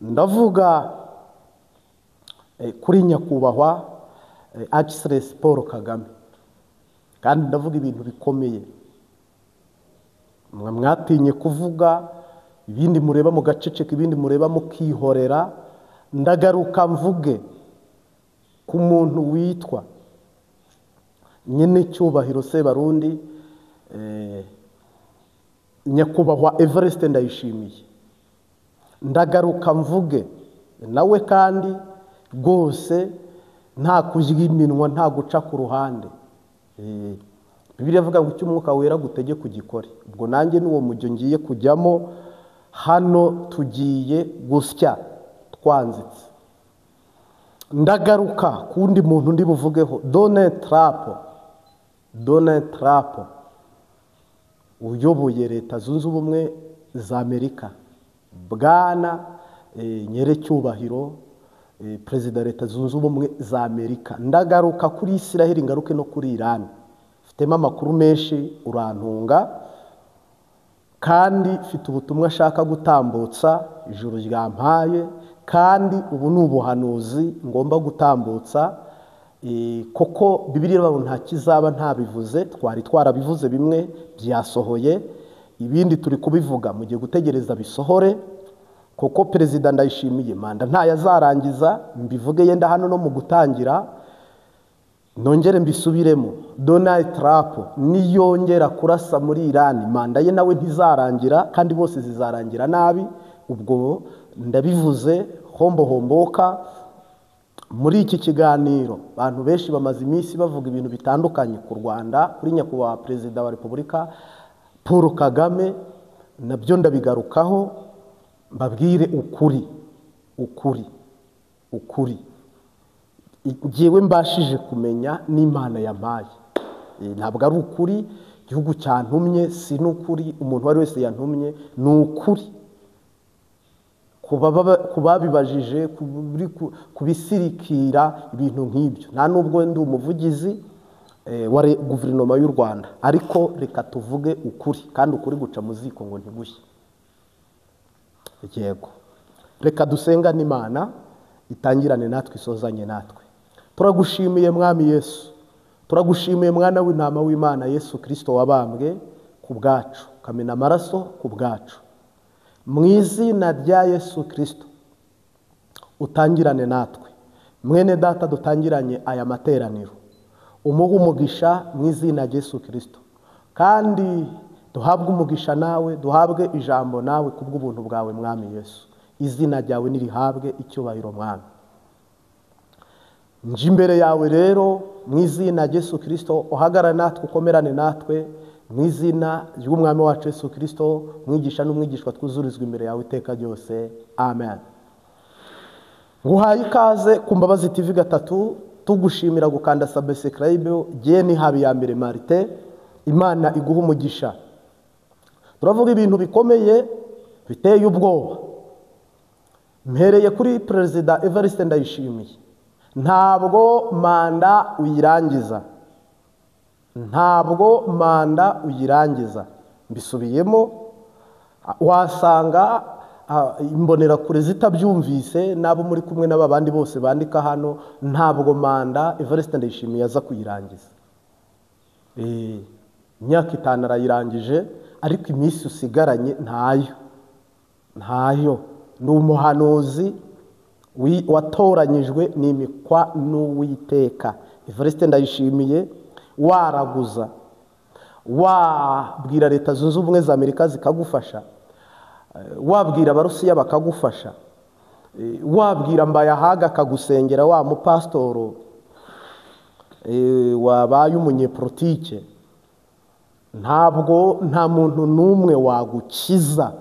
ndavuga kuri nyakubahwa Excellence Paul Kagame, kandi ndavuga ibintu bikomeye mwatinye kuvuga, ibindi mureba mu gaceceka, ibindi mureba mukihorera. Ndagaruka mvuge ku muntu witwa nyine cyubahiro Sebarundi, nyakubahwa Evariste Ndayishimiye. Ndagaruka mvuge nawe kandi rwose nta kujya iminwa, nta guca ku ruhande. Bibiliya ivuga ngo icyo umwuka wera gutege kugikore. Ubwo nanjye n'uwo mujyo ngiye kujyamo, hano tugiye gusya twanzitse. Ndagaruka kundi muntu ndi buvugeho, Donald Trump uyoboye Leta Zunze Ubumwe za Amerika. Bwana Nyerecyubahiro Perezida Leta Zunze Ubumwe za Amerika. Ndagaruka kuri Israel, ngaruke no kuri Iran. Mfitemo amakuru menshi urantunga, kandi mfite ubutumwa ashaka gutambutsa ijuru ryampaye, kandi ubu ni ubuhanuzi ngomba gutambutsa. Koko Bibiliya ivuga nta kizaba ntabivuze, twari twarabivuze bimwe byasohoye, ibindi turi kubivuga mu gihe gutegereza bisohore. Koko Perezida Ndayishimiye manda nta yazarangiza, mbivuge yenda hano no mu gutangira, nongere mbisubiremo. Donald Trump niyongera kurasa muri Iran, manda ye nawe ntizarangira, kandi bose zizarangira nabi. Ubwo ndabivuze homboka. Muri iki kiganiro abantu benshi bamaze iminsi bavuga ibintu bitandukanye ku Rwanda, kuri nyakubahwa Perezida wa Repubulika Paul Kagame. Nabyo ndabigarukaho, mbabwire ukuri ngewe mbashije kumenya n'Imana yampaye. Ntabwo ari ukuri igihugu cyantumye, si n'ukuri umuntu wari wese yantumye, ni ukuri kubabibajije, kubisirikira ibintu nk'ibyo. Nta nubwo ndi umuvugizi wa guverinoma y'u Rwanda, ariko reka tuvuge ukuri, kandi ukuri guca mu ziko ngo ntigushye. Yego, reka dusenga n'Imana itangirane natwe, isozanye natwe. Turagushimiye Mwami Yesu, turagushimiye Mwana w'intama w'Imana Yesu Kristo wabambwe ku bwacu, kamena amaraso ku bwacu. Mu izina rya Yesu Kristo utangirane natwe. Mwene data dutangiranye aya materaniro, umuhe umugisha mu izina rya Yesu Kristo, kandi duhabwe umugisha nawe, duhabwe ijambo nawe kubw'ubuntu bwawe Mwami Yesu. Izina ryawe nirihabwe icyubahiro Mwami. Nje imbere yawe rero mu izina rya Yesu Kristo, uhagarare natwe, ukomerane natwe mu izina ry'Umwami wacu Yesu Kristo. Mwigisha n'umwigishwa twuzurizwa imbere yawe iteka ryose. Amen. Nguhaye ikaze ku Mbabazi TV gatatu, tugushimira gukanda subscribe. Giye ni habi ya mbere Marite, Imana iguha umugisha. Turavuga ibintu bikomeye biteye ubwoba. Mpereye kuri Perezida Evariste Ndayishimiye. Ntabwo manda uyirangiza, mbisubiyemo. Wasanga imbonera kure zitabyumvise, nabo muri kumwe n'abandi bose bandika hano. Ntabwo manda Evariste Ndayishimiye aza kuyirangiza. Imyaka 5 arayirangije, ariko iminsi usigaranye ntayo. Ni umuhanuzi watoranyijwe n'imikwa n'Uwiteka. Evariste Ndayishimiye waraguza, wabwira Leta Zunze Ubumwe za Amerika zikagufasha, wabwira Abarusiya bakagufasha, wabwira Mbayahaga akagusengera, wa mupastoro wabaye umunyepolitike. Nta muntu n'umwe wagukiza.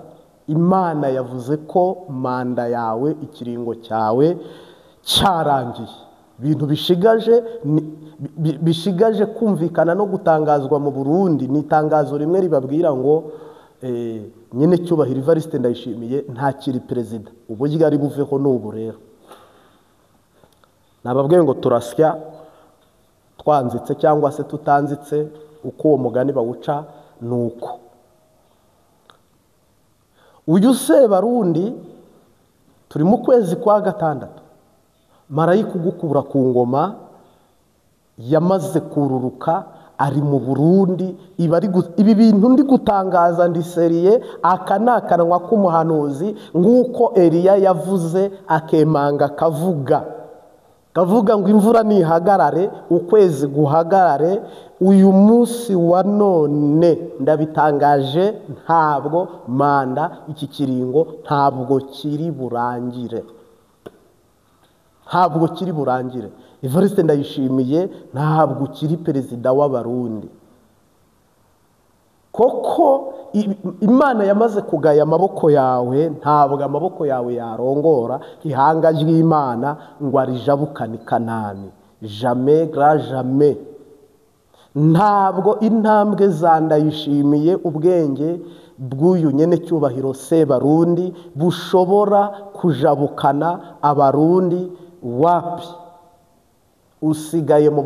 Imana yavuze ko manda yawe, ikiringo cyawe cyarangiye. Ibintu bishigaje kumvikana no gutangazwa mu Burundi ni itangazo rimwe ribabwira ngo nyine cyubahiro Evariste Ndayishimiye ntakiri perezida. Uburyo ari buveho n'ubu rero. Nababwiye ngo turasya twanzitse cyangwa se tutanzitse, uko uwo mugani bawuca nuko. Uyu Sebarundi turi mu kwezi kwa gatandatu, marayika ugukura ku ngoma yamaze kururuka, ari mu Burundi. Ibi bintu ndi gutangaza ndi seriye, aka ni akanwa k'umuhanuzi, nk'uko Eliya yavuze akemanga kavuga ngo imvura nihagarare, ukwezi guhagarare. Uyu munsi wa none ndabitangaje, ntabwo manda iki kiringo ntabwo kiri burangire. Evariste Ndayishimiye ntabwo kiri perezida w'Abarundi. Koko Imana yamaze kugaya amaboko yawe, ntabwo amaboko yawe yarongora ihanga ry'Imana ngo arijabukane i Kanani. Jamais grand jamais. Ntabwo intambwe za Ndayishimiye, ubwenge bw'uyu nyene cyubahiro Sebarundi bushobora kujabukana Abarundi. Wapi? Usigaye mu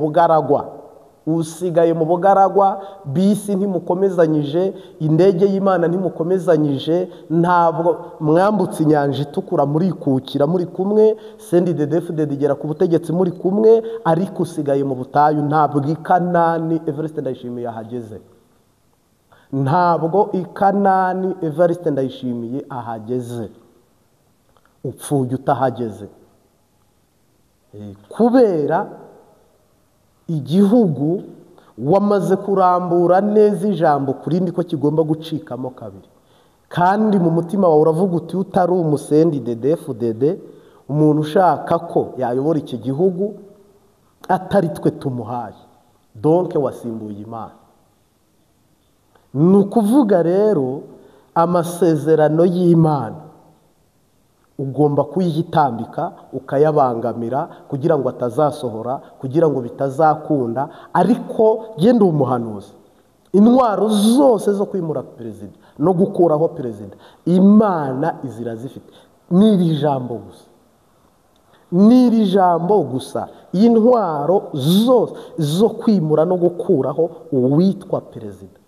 bugaragwa, bisi ntimukomezanyije, indege y'Imana ntimukomezanyije, ntabwo mwambutse inyanja itukura muri kukira muri kumwe, CNDD-FDD igera ku butegetsi muri kumwe, ariko usigaye mu butayu. Ntabwo i Kanani Evariste Ndayishimiye ahageze, ntabwo i Kanani Evariste Ndayishimiye ahageze. Upfuye utahageze, kubera igihugu wamaze kurambura neza ijambo kurindi ko kigomba gucikamo kabiri, kandi mu mutima wawe uravuga uti utari CNDD-FDD, umuntu ushaka ko yayobora iki gihugu atari twe tumuhaye, donc wasimbuye Imana. Ni ukuvuga rero amasezerano y'Imana ugomba kuyitambika ukayabangamira kugira ngo atazasohora, kugira ngo bitazakunda. Ariko genda umuhanuzi, intwaro zose zo kwimura perezida no gukuraho perezida Imana izira zifite. N'iri jambo gusa, intwaro zose zo kwimura no gukuraho uwitwa perezida.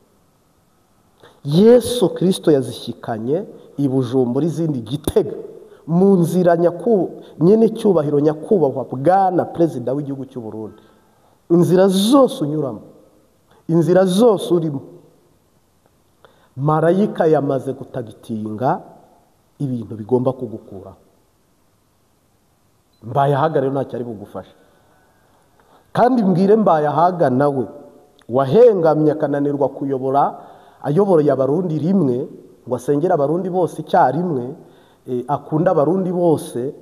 Yesu Kristo yazishyikanye i Bujumbura, izindi Gitega, mu nzira nyene cyubahiro nyakubahwa bwana perezida w'igihugu cy'u Burundi. Inzira zose unyuramo, inzira zose urimo, marayika yamaze gutagitinga ibintu bigomba kugukuraho. Mbayahaga rero ntacyo ari bugufasha, kandi mbwire Mbayahaga nawe wahengamye akananirwa ayoboreye Abarundi rimwe, ngo asengere Abarundi bose icyarimwe, akunda Abarundi bose.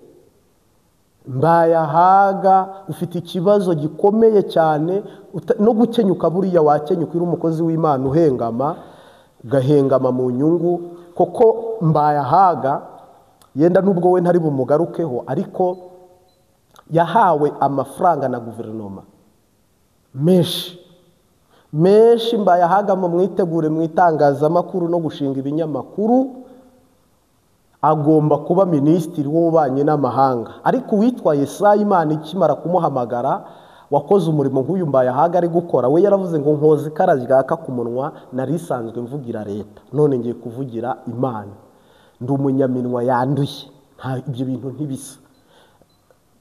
Mbayahaga ufite ikibazo gikomeye cyane, no gukenyuka buriya wakenyuka uri umukozi w'Imana uhengama, ugahengama mu nyungu. Koko Mbayahaga yenda nubwo we ntari bumugarukeho, ariko yahawe amafaranga na guverinoma menshi. Mbayahaga mu mwitegure mu itangazamakuru no gushinga ibinyamakuru, agomba kuba minisitiri w'ububanyi n'amahanga. Ariko uwitwa Yesaya Imana ikimara kumuhamagara, wakoze umurimo nk'uyu Mbayahaga ari gukora, we yaravuze ngo nkoze ikara ryaka ku munwa, nari isanzwe mvugira leta, none ngiye kuvugira Imana, ndi umunyaminwa yanduye. Ibyo bintu ntibisa.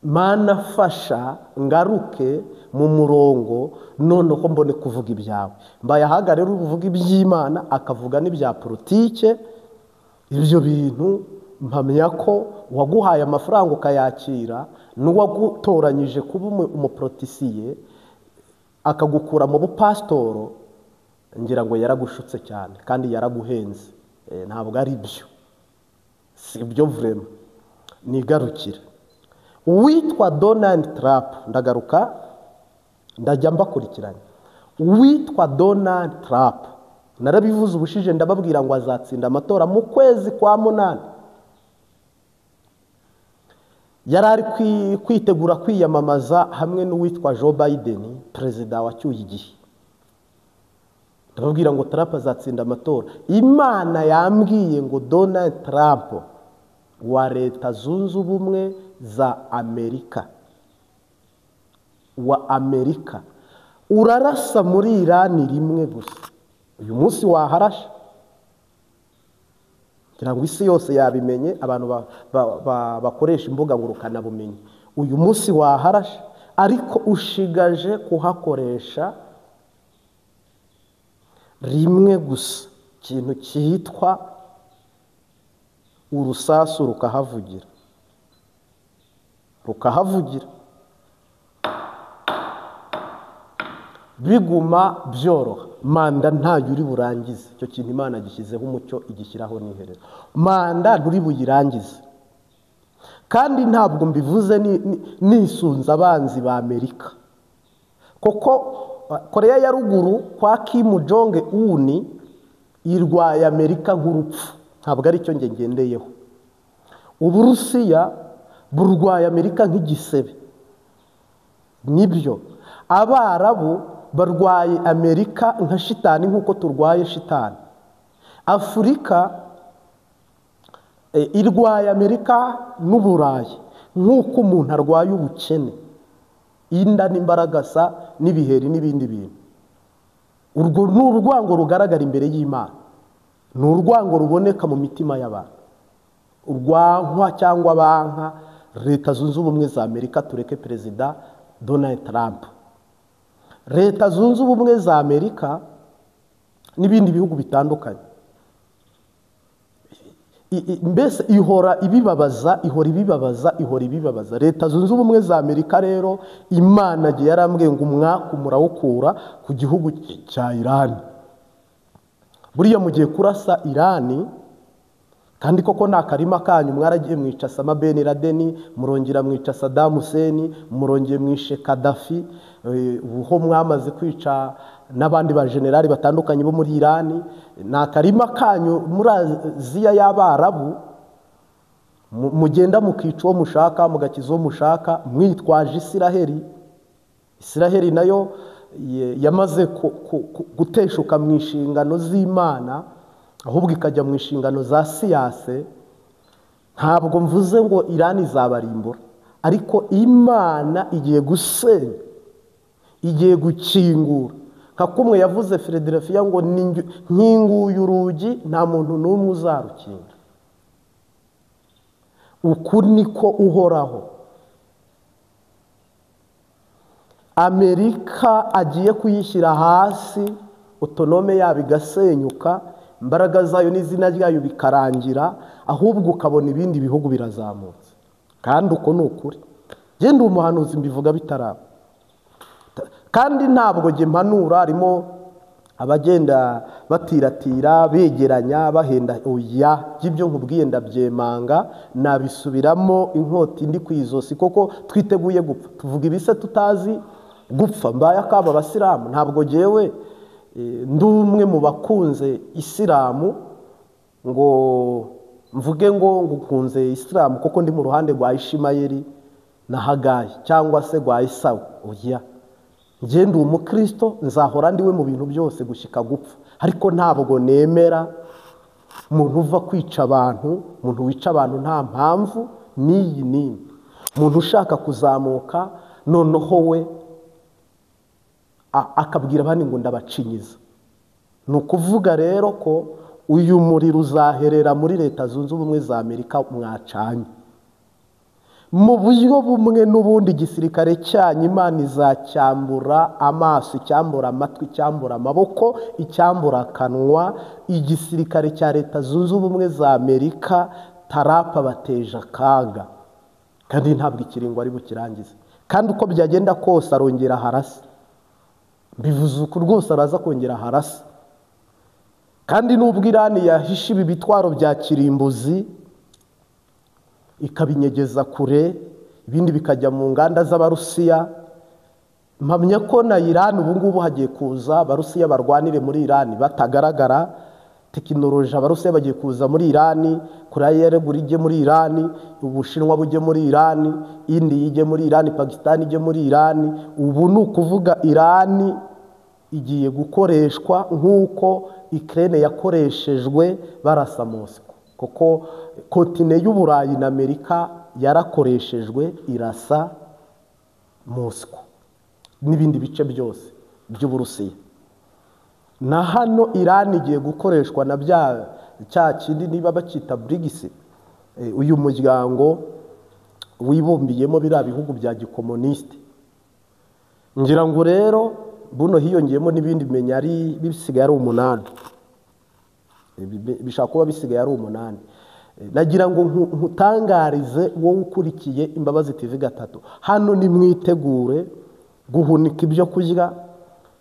Mana fasha ngaruke mu murongo, none ko mbone kuvuga ibyawe. Mbayahaga rero uvuga iby'Imana akavuga n'ibya politike. Ibyo bintu mpamya ko waguhaye amafaranga ukayakira, n'uwagutoranyije kuba umuprotisiye akagukura mu bupastoro, ngira ngo yaragushutse cyane kandi yaraguhenze. Ntabwo ari byo, si byo vraiment. Nigarukira uwitwa Donald Trump, ndagaruka ndajya mbakurikiranye. Uwitwa Donald Trump narabivuze ubushije, ndababwira ngo azatsinda amatora mu kwezi kwa munani. Yarari kwitegura kwiyamamaza hamwe n'uwitwa Joe Biden, perezida wacyuye igihe. Ndababwira ngo Trump azatsinda amatora. Imana yambwiye ngo Donald Trump wa Leta Zunze Ubumwe za Amerika, urarasa muri Irani rimwe gusa. Uyu munsi waharasha, kugira ngo isi yose yabimenye, abantu bakoresha imbuga ngurukanabumenyi. Uyu munsi waharashe, ariko ushigaje kuhakoresha rimwe gusa ikintu cyitwa urusasu rukahavugira, biguma byoroha. Manda ntayo uri burangize, icyo kintu Imana gishyizeho umucyo, igishyiraho n'iherezo. Manda nturi buyirangize, kandi ntabwo mbivuze nisunze abanzi ba Amerika, kuko Korea ya ruguru kwa Kim Jong Un irwaye Amerika nk'urupfu, ntabwo ari cyo ngendeyeho. Uburusiya burwaye Amerika nk'igisebe, nibyo. Abarabu barwaye Amerika nka shitani nk'uko turwaye shitani. Afurika irwaye Amerika n'Uburayi nk'uko umuntu arwaye ubukene, inda n'imbaragasa n'ibiheri n'ibindi bintu. Urwo ni urwango rugaragara imbere y'Imana, ni urwango ruboneka mu mitima y'abantu. Urwankwa cyangwa banka Leta Zunze Ubumwe za Amerika, tureke Perezida Donald Trump. Leta Zunze Ubumwe za Amerika n'ibindi bihugu bitandukanye, mbese ihora ibibabaza. Leta Zunze Ubumwe za Amerika rero, Imana giye yarambwiye ngo umwaka murawukura ku gihugu cya Iran. Buriya mugiye kurasa Iran, kandi koko nta karima kanyu. Mwaragiye mwica Osama Ben Laden, murongera mwica Saddam Hussein, murongeye mwishe Gaddafi, uho mwamaze kwica n'abandi ba generali batandukanye bo muri Iran. Nta karima kanyu muri Aziya y'Abarabu, mugenda mukica uwo mushaka, mugakiza uwo mushaka, mwitwaje Isiraheli. Isiraheli nayo yamaze guteshuka mu inshingano z'Imana, ahubwo ikajya mu inshingano za siyase. Ntabwo mvuze ngo Iran izabarimbura, ariko Imana igiye gusenya, igiye gukingura. Nka kumwe yavuze Philadelphia ngo nkinguye urugi nta muntu n'umwe uzarukinga. Uku niko Uhoraho Amerika agiye kuyishyira hasi, autonome yabo igasenyuka, imbaraga zayo n'izina ryayo bikarangira, ahubwo ukabona ibindi bihugu birazamutse. Kandi uko ni ukuri, genda umuhanuzi mbivuga bitaraba. Kandi ntabwo jye mpanura, harimo abagenda batiratira begeranya bahenda. Oya, by'ibyo nkubwiye ndabyemanga, nabisubiramo inkota indi kwizosi, koko twiteguye gupfa. Tuvuga ibise tutazi gupfa. Mbaye akaba abasilamu, ntabwo jewe ndi umwe mu bakunze Isilamu ngo mvuge ngo ngukunze Isilamu kuko ndi mu ruhande rwa Ishimayeli na Hagayi cyangwa se rwa Esawu. Oya, njye ndi umukristo, nzahora ndiwe mu bintu byose gushyika gupfa. Ariko ntabwo nemera umuntu uva kwica abantu, umuntu wica abantu nta mpamvu n'iyi n'imwe, umuntu ushaka kuzamuka noneho we akabwira abandi ngo ndabacinyiza. Ni ukuvuga rero ko uyu muriro uzaherera muri Leta Zunze Ubumwe za Amerika mwacanye. Mu buryo bumwe n'ubundi igisirikare cyanyu Imana izacyambura amaso, icyambura amatwi, icyambura amaboko, icyambura akanwa. Igisirikare cya Leta Zunze Ubumwe za Amerika Tarapa bateje akaga, kandi ntabwo ikiringo ari bukirangize. Kandi uko byagenda kose arongera harasa. Bivuze uko rwose araza kongera harasa. Kandi nubwo Iran yahishe ibi bitwaro bya kirimbuzi ikabinyegeza kure, ibindi bikajya mu nganda z'Abarusiya, mpamya ko na Iran ubu ngubu hagiye kuza Abarusiya barwanire muri Iran batagaragara. Tekinoloji Abarusiya bagiye kuza muri Iran, Korea ruguru ijye muri Iran, Ubushinwa bujye muri Iran, India ijye muri Iran, Pakistan ijye muri Iran. Ubu ni ukuvuga Iran igiye gukoreshwa nk'uko Ukraine yakoreshejwe barasa Moscow, kuko kontine y'Uburayi na Amerika yarakoreshejwe irasa Moscow n'ibindi bice byose by'Uburusiya. Na hano Iran igiye gukoreshwa na cya kindi niba bakita BRICS, uyu muryango wibumbiyemo biriya bihugu bya gikomunisiti. Ngira ngo rero buno hiyongeyemo n'ibindi bimenya ari bisigaye ari 8, bishaka kuba bisigaye ari 8. Nagira ngo nkutangarize wowe ukurikiye Imbabazi TV 3, hano ni mwitegure guhunika ibyo kurya,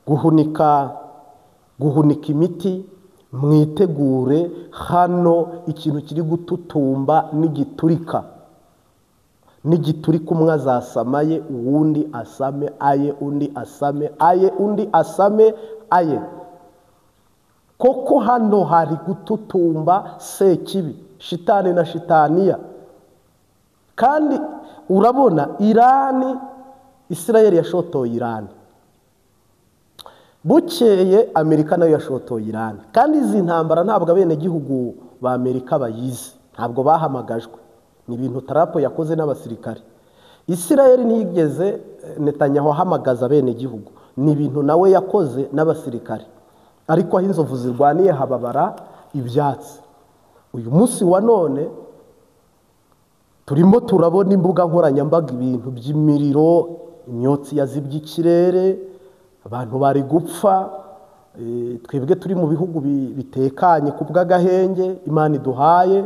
guhunika imiti, mwitegure hano ikintu kiri gututumba n'igiturika. Umwe azasamaye, uwundi asame aye, undi asame aye, undi asame aye. Koko hano hari gututumba sekibi, shitani na shitaniya. Kandi urabona Irani, Israel yashotoye Irani, bukeye Amerika nayo yashotoye Irani. Kandi izi ntambara ntabwo abene gihugu ba Amerika bayizi, ntabwo bahamagajwe, ni ibintu Trump yakoze n'abasirikare. Israel ntiyigeze Netanyahu ahamagaza abene gihugu, ni ibintu nawe yakoze n'abasirikare. Ariko aho inzovu zirwaniye hababara ibyatsi. Uyu munsi wa none turimo turabona imbuga nkoranyambaga ibintu by'imiriro, imyotsi yazibye ikirere, abantu bari gupfa. Twebwe turi mu bihugu bitekanye ku bw'agahenge Imana iduhaye,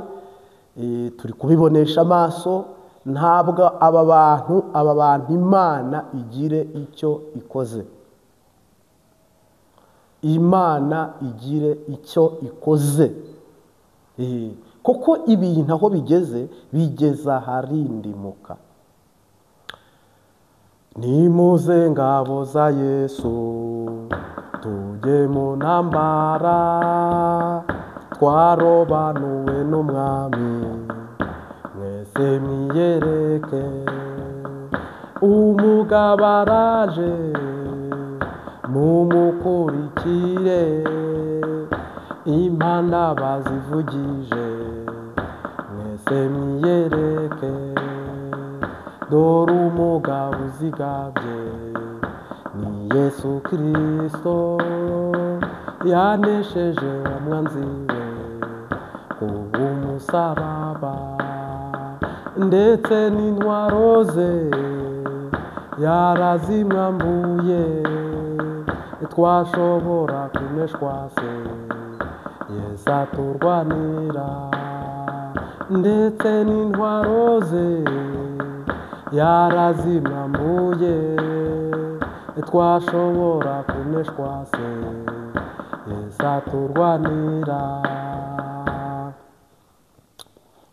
turi kubibonesha amaso. Ntabwo aba bantu Imana igire icyo ikoze, Imana igire icyo ikoze. Koko ibintu aho bigeze aharindimuka. Nimuze ngabo za Yesu tujye mu ntambara, twarobanuwe n'umwami, mwese mwiyereke. Umugabo araje mumukurikire, impanda bazivugije, mwese mwiyereke. Dore umugabo uzigabye ni Yesu Kristo, yanesheje umwanzi we ku musaraba, ndetse n'intwaro ze yarazimwambuye. Twashobora kuneshwa se, Yesu aturwanira, ndetse n'intwaro ze yarazimwambuye. Twashobora kuneshwa se, Yesu aturwanira.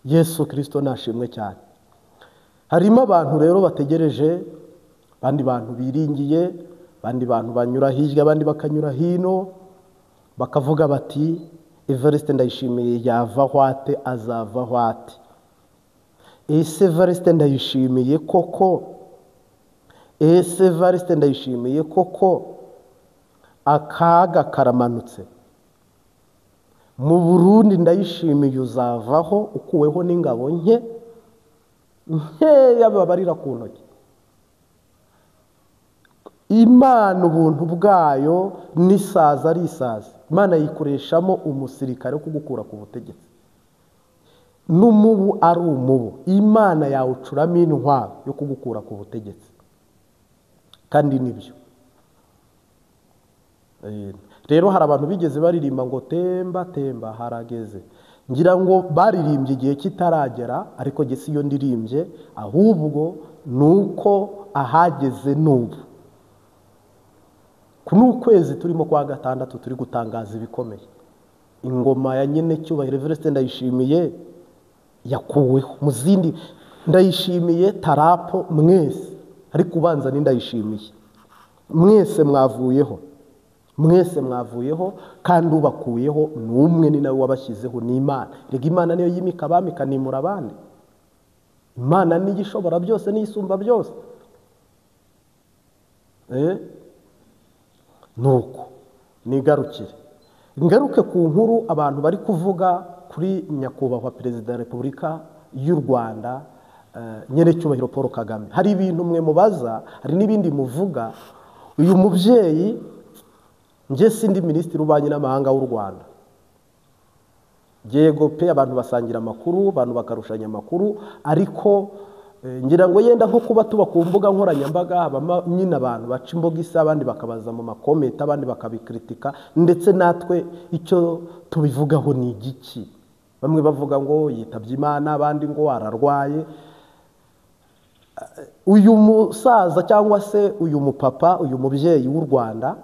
Yesu Kristo nashimwe cyane. Harimo abantu rero bategereje, abandi bantu biringiye, abandi bantu banyura hirya, abandi bakanyura hino, bakavuga bati Evariste Ndayishimiye yava hwate, azava hwate. Ese Evariste Ndayishimiye koko, ese Evariste Ndayishimiye koko akaga karamanutse. Mu Burundi Ndayishimiye uzavaho ukuweho n'ingabo nkeya babarira ku ntoki. Imana ubuntu bwayo n'isaza ari isaza, Imana yikoreshamo umusirikare wo kugukura ku butegetsi. N'umubu ari umubu, Imana yawucuramo intwaro yo kugukura ku butegetsi. Kandi nibyo. Rero hari abantu bigeze baririmba ngo temba temba harageze. Ngira ngo baririmbye igihe kitaragera, ariko gese iyo ndirimbye, ahubwo nuko ahageze n'ubu. Kuno kwezi turimo kwa gatandatu turi gutangaza ibikomeye. Ingoma ya nyene cyubahiro Evariste Ndayishimiye yakuweho mu zindi. Ndayishimiye Tarapo mwese, ariko ubanza ni Ndayishimiye. Mwese mwavuyeho, mwese mwavuyeho, kandi ubakuyeho n'umwe ni nawe wabashyizeho, ni Imana. Rega Imana niyo yimika abami ikanimura abandi. Imana ni igishobora byose, ni isumba byose. Nuko nigarukire, ngaruke ku nkuru abantu bari kuvuga kuri nyakubahwa Perezida wa Repubulika y'u Rwanda, Nyerecyubahiro Paul Kagame. Hari ibintu mwe mubaza, hari n'ibindi muvuga. Uyu mubyeyi, nje sindi Minisitiri w'Ububanyi n'Amahanga w'u Rwanda, yego pe abantu basangira amakuru, abantu bakarushanya amakuru, ariko ngira ngo yenda nko kuba tuba ku mbuga nkoranyambaga habamo nyine abantu baca imboga isa, abandi bakabaza mu makomenti, abandi bakabikritika, ndetse natwe icyo tubivugaho ni igiki. Bamwe bavuga ngo yitabye Imana, abandi ngo ararwaye. Uyu musaza cyangwa se uyu mupapa, uyu mubyeyi w'u Rwanda,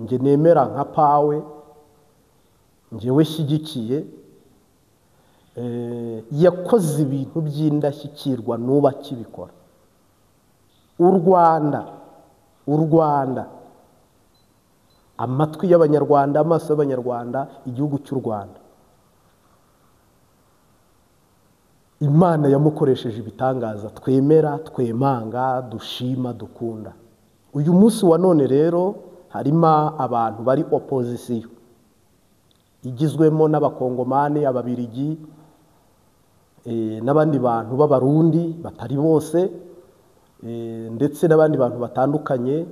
nge nemera nka pawe, ngewe shyigikiye, yakoze ibintu by'indashyikirwa n'uba akibikora. U Rwanda, amatwi y'Abanyarwanda, amaso y'Abanyarwanda, igihugu cy'u Rwanda, Imana yamukoresheje ibitangaza twemera, twemanga, dushima, dukunda. Uyu munsi wa none rero harimo abantu bari opozisiyo igizwemo n'abakongomani, ababirigi, n'abandi bantu b'abarundi batari bose, ndetse n'abandi bantu batandukanye.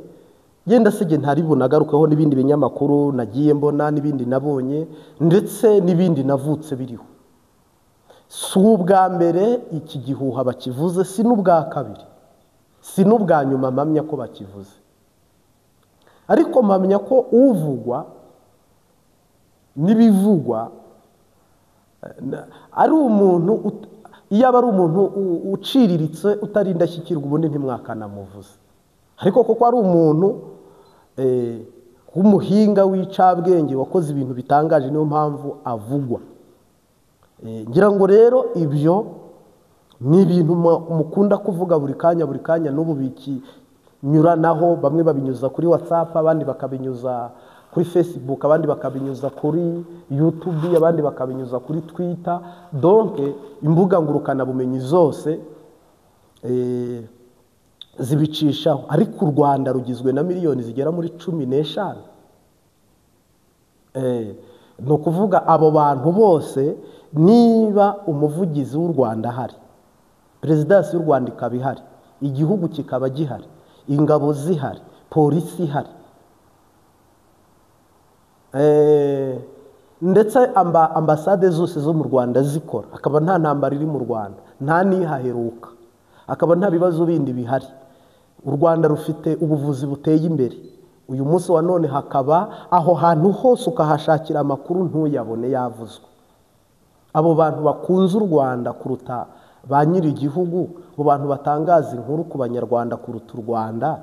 Yenda sije ntari bunagarukeho n'ibindi binyamakuru nagiye mbona, n'ibindi nabonye, ndetse n'ibindi navutse biriho. Si ubwa mbere iki gihuha bakivuze, si n'ubwa kabiri, si n'ubwa nyuma mpamya ko bakivuze, ariko mpamya ko uvugwa n'ibivugwa ari umuntu, iyo aba ari umuntu uciriritse utari indashyikirwa, ubundi ntimwakanamuvuze. Ariko koko ari umuntu w'umuhinga w'icabwenge wakoze ibintu bitangaje, niyo mpamvu avugwa. Ngira ngo rero ibyo ni ibintu mukunda kuvuga buri kanya, n'ubu bikinyuranaho. Bamwe babinyuza kuri WhatsApp, abandi bakabinyuza kuri Facebook, abandi bakabinyuza kuri YouTube, abandi bakabinyuza kuri Twitter. Donc imbuga ngurukana bumenyi zose zibicishaho. Ariko u Rwanda rugizwe na miliyoni zigera muri 15. ni ukuvuga abo bantu bose, niba umuvugizi w'u Rwanda ahari, perezidansi y'u Rwanda ikaba ihari, igihugu kikaba gihari, ingabo zihari, polisi ihari, ndetse ambasade zose zo mu Rwanda zikora, akaba nta ntambara iri mu Rwanda, nta nihaheruka, akaba nta bibazo bindi bihari, u Rwanda rufite ubuvuzi buteye imbere. Uyu munsi wa none hakaba aho hantu hose ukahashakira amakuru ntuyabone yavuzwe. Abo bantu bakunze u Rwanda kuruta ba nyiri igihugu, abo bantu batangaza inkuru ku banyarwanda kuruta u Rwanda,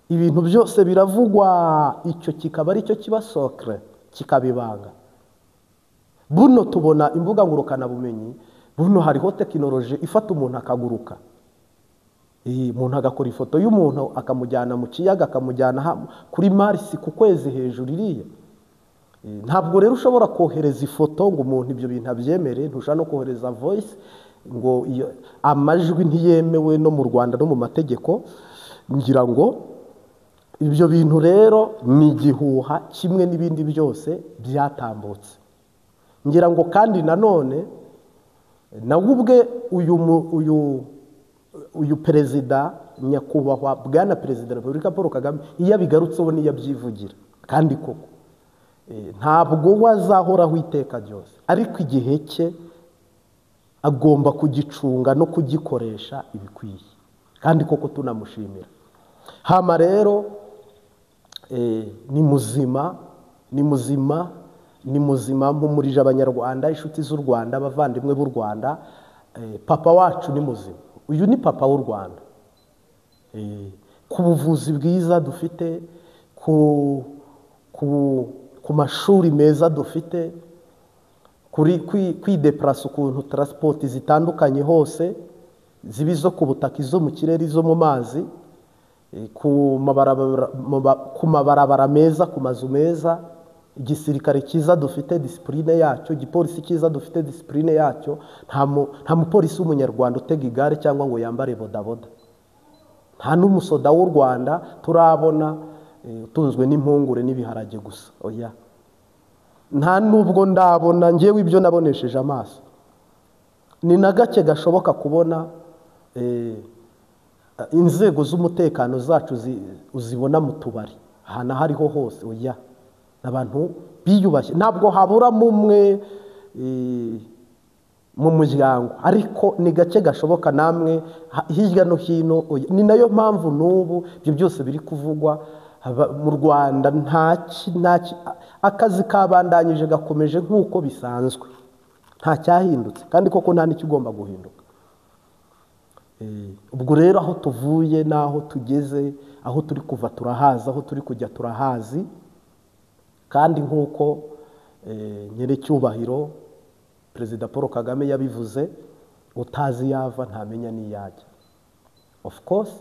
ibintu byose biravugwa, icyo kikaba ari cyo kiba socre, kikabibanga. Buno tubona imbuga ngurukana bumenyi, buno hariho tekinoloji ifata umuntu akaguruka, umuntu agakora ifoto y'umuntu akamujyana mu kiyaga, akamujyana kuri Mars ku kwezi hejuru iriya. Ntabwo rero ushobora kohereza ifoto ngo umuntu ibyo bintu abyemere, ntushobora no kohereza voice ngo amajwi ntiyemewe no mu Rwanda no mu mategeko. Ngira ngo ibyo bintu rero ni igihuha kimwe n'ibindi byose byatambutse. Ngira ngo kandi nanone nawe ubwe uyu perezida nyakubahwa bwana perezida wa Repubulika Paul Kagame, iyo abigarutseho niyo abyivugira, kandi koko ntabwo wazahoraho iteka ryose, ariko igihe cye agomba kugicunga no kugikoresha ibikwiye, kandi koko tunamushimira. Hama rero ni muzima mpumurije abanyarwanda, inshuti z'u Rwanda, abavandimwe b'u Rwanda, papa wacu ni muzima. Uyu ni papa w'u Rwanda, ku buvuzi bwiza dufite, ku mashuri meza dufite, kwideplasa ukuntu transport zitandukanye hose, ziba izo ku butaka, izo mu kirere, izo mu mazi, ku mabarabara meza, ku mazu meza, igisirikare cyiza dufite disipurine yacyo, igipolisi cyiza dufite disipurine yacyo. Nta mupolisi w'umunyarwanda utega igare cyangwa ngo yambare bodaboda, nta n'umusoda w'u Rwanda turabona utunzwe n'impungure n'ibiharage gusa, oya, nta nubwo ndabona. Ngewe ibyo nabonesheje amaso ni na gake gashoboka kubona inzego z'umutekano zacu uzibona mu tubari, ahantu ahariho hose, oya. abantu biyubashye, ntabwo haburamo umwe mu muryango, ariko ni gake gashoboka, namwe hirya no hino. Ni nayo mpamvu n'ubu ibyo byose biri kuvugwa mu Rwanda, akazi kabandanyije gakomeje nk'uko bisanzwe, nta cyahindutse, kandi koko nta n'ikigomba guhinduka. Ubwo rero aho tuvuye n'aho tugeze, aho turi kuva turahazi, aho turi kujya turahazi, kandi nk'uko nyiricyubahiro Perezida Paul Kagame yabivuze, utazi yava ntamenya n'iyajya. Of course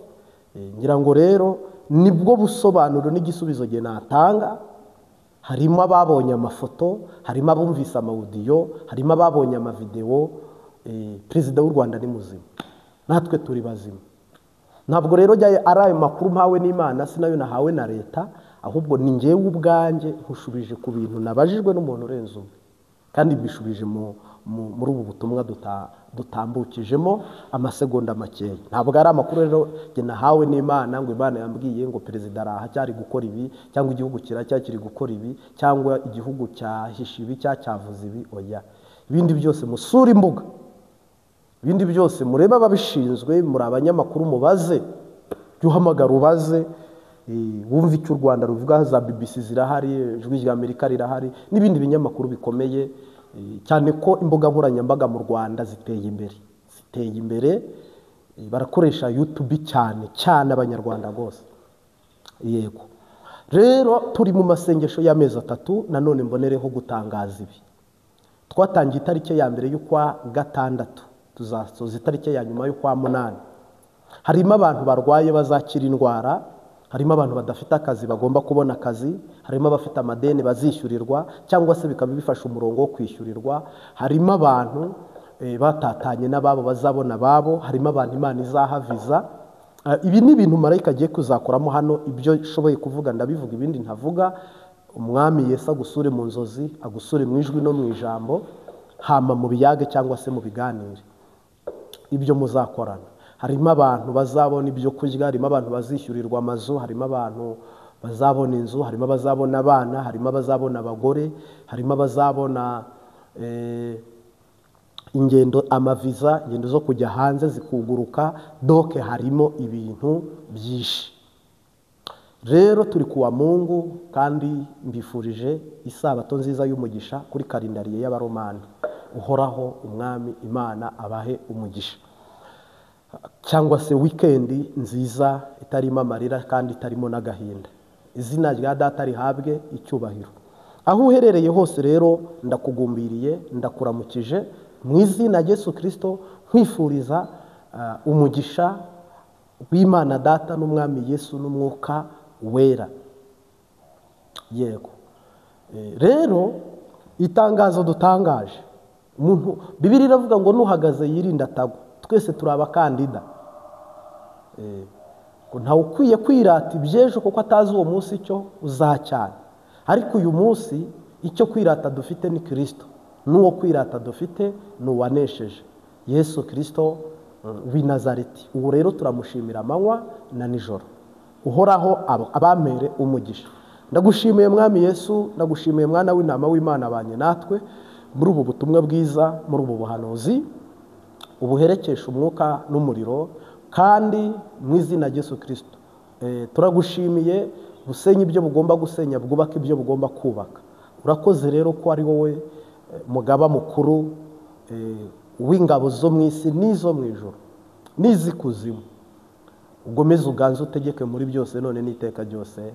ngira ngo rero nibwo busobanuro n'igisubizo jye natanga. Harimo ababonye amafoto, harimo abumvise amaudiyo, harimo ababonye amavideo. Perezida w'u Rwanda ni muzima, natwe turi bazima. Ntabwo rero jya ari ayo makuru mpawe n'Imana, sinayo nahawe na leta, ahubwo ni njyewe ubwanjye nkushubije ku bintu nabajijwe n'umuntu urenze umwe, kandi bishubije muri ubu butumwa dutambukijemo amasegonda makeya. Ntabwo ari amakuru rero jye nahawe n'Imana ngo Imana yambwiye ngo perezida araha cyari gukora ibi, cyangwa igihugu kiri gukora ibi, cyangwa igihugu cyahishe ibi cyavuze ibi. Oya, ibindi byose musura imbuga, ibindi byose mureba ababishinzwe, muri abanyamakuru mubaze, uhamagara ubaze, wumva icyo u Rwanda ruvuga. Za BBC zirahari, Ijwi rya Amerika rirahari, n'ibindi binyamakuru bikomeye cyane ko imbuga nkoranyambaga mu Rwanda ziteye imbere. Barakoresha YouTube cyane abanyarwanda rwose. Yego rero turi mu masengesho y'amezi 3, nanone mbonereho gutangaza ibi. Twatangiye itariki ya mbere y'ukwa gatandatu, tuzasoza itariki ya nyuma y'ukwa 8. Harimo abantu barwaye bazakira indwara, harimo abantu badafite akazi bagomba kubona akazi, harimo abafite amadeni bazishyurirwa cyangwa se bikaba bifasha umurongo wo kwishyurirwa, harimo abantu batatanye n'ababo bazabona babo, harimo abantu Imana izahaviza. Ibi ni ibintu marayika agiye kuzakoramo hano. Ibyo nshoboye kuvuga ndabivuga, ibindi ntavuga. Umwami Yesu agusure mu nzozi, agusure mu ijwi no mu ijambo, hama mu biyage cyangwa se mu biganire. Ibyo muzakorana. Harimo abantu bazabona ibyo kurya, harimo abantu bazishyurirwa amazu, harimo abantu bazabona inzu, harimo abazabona abana, harimo abazabona abagore, harimo abazabona ingendo, amaviza, ingendo zo kujya hanze zikuguruka. Doke harimo ibintu byinshi. Rero turi kuwa Mungu, kandi mbifurije isabato nziza y'umugisha kuri kalendariye y'Abaromani. Uhoraho Umwami Imana abahe umugisha, cyangwa se weekend nziza itarimo amarira kandi itarimo n'agahinda. Izina rya Data rihabwe icyubahiro. Aho uherereye hose rero ndakugumbiriye, ndakuramukije mu izina rya Yesu Kristo, nkwifuriza umugisha w'Imana Data n'Umwami Yesu n'Umwuka Wera. Yego rero itangazo dutangaje, Bibiliya iravuga ngo nuhagaze yirinda atagwa. Twese turi abakandida. Ntawe ukwiye kwirata iby'ejo kuko atazi uwo munsi icyo uzacyana. Ariko uyu munsi icyo kwirata dufite ni Kristo, n'uwo kwirata dufite ni uwanesheje, Yesu Kristo w'i Nazareti. Ubu rero turamushimira amanywa na nijoro. Uhoraho abamere umugisha. Ndagushimiye Mwami Yesu, ndagushimiye Mwana w'Intama w'Imana abanye natwe muri ubu butumwa bwiza, muri ubu buhanuzi, ubuherekesha umwuka n'umuriro, kandi mu izina rya Yesu Kristo turagushimiye. Busenya ibyo bugomba gusenya, bwubaka ibyo bugomba kubaka. Urakoze rero ko ari wowe mugaba mukuru w'ingabo zo mu isi n'izo mu ijuru n'izikuzimu. Ugomeze uganze utegeke muri byose none n'iteka ryose.